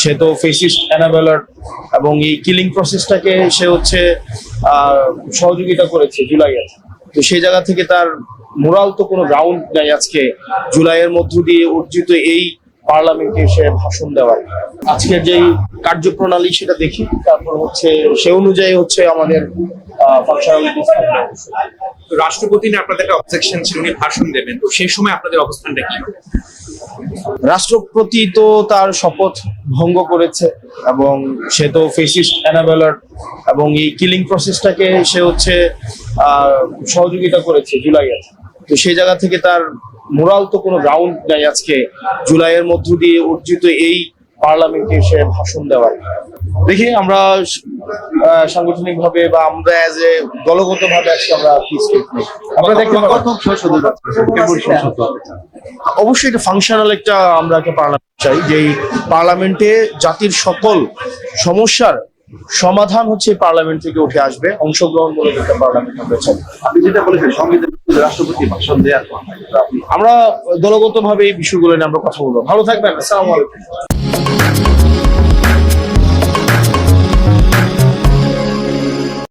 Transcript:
সে তো ফেসিস্ট এনাবেলার এবং এই কিলিং প্রসেসটাকে সে হচ্ছে সহযোগিতা করেছে জুলাইয়ের। তো সেই জায়গা থেকে তার মোরাল তো কোনো গ্রাউন্ড নাই আজকে জুলাইয়ের মধ্য দিয়ে অর্জিত এই পার্লামেন্টে সে ভাষণ দেওয়ার। আজকের যেই কার্যপ্রণালী সেটা দেখি, তারপর হচ্ছে সে অনুযায়ী হচ্ছে আমাদের ফাংশনালিটিস থাকবে। রাষ্ট্রপতি না আপনাদের একটা অবজেকশন ছিল, উনি ভাষণ দেবেন, তো সেই সময় আপনাদের অবস্থানটা কি? রাষ্ট্রপতি তো তার শপথ ভঙ্গ করেছে এবং সে তো ফেসিস্ট এনাবেলার এবং এই কিলিং প্রসেসটাকে সে হচ্ছে সহযোগিতা করেছে জুলাইয়ের। তো সেই জায়গা থেকে তার মোরাল তো কোনো গ্রাউন্ড নাই আজকে জুলাইয়ের মধ্য দিয়ে অর্জিত এই পার্লামেন্টে সে ভাষণ দেওয়ার। দেখি আমরা সাংগঠনিক ভাবে বা আমরা এজ এ দলগত ভাবে আজকে আমরা কি স্টেপ নেই। আমরা দেখতে অবশ্যই এটা ফাংশনাল একটা আমরা একটা পার্লামেন্ট চাই, যে পার্লামেন্টে জাতির সকল সমস্যার সমাধান হচ্ছে পার্লামেন্ট থেকে উঠে আসবে, অংশগ্রহণমূলক একটা পার্লামেন্ট আমরা চাই। আপনি যেটা বলেছেন সংবিধান রাষ্ট্রপতি ভাষণ দেওয়ার, আমরা দলগত ভাবে এই বিষয়গুলো নিয়ে আমরা কথা বলবো। ভালো থাকবেন, আসসালামু আলাইকুম।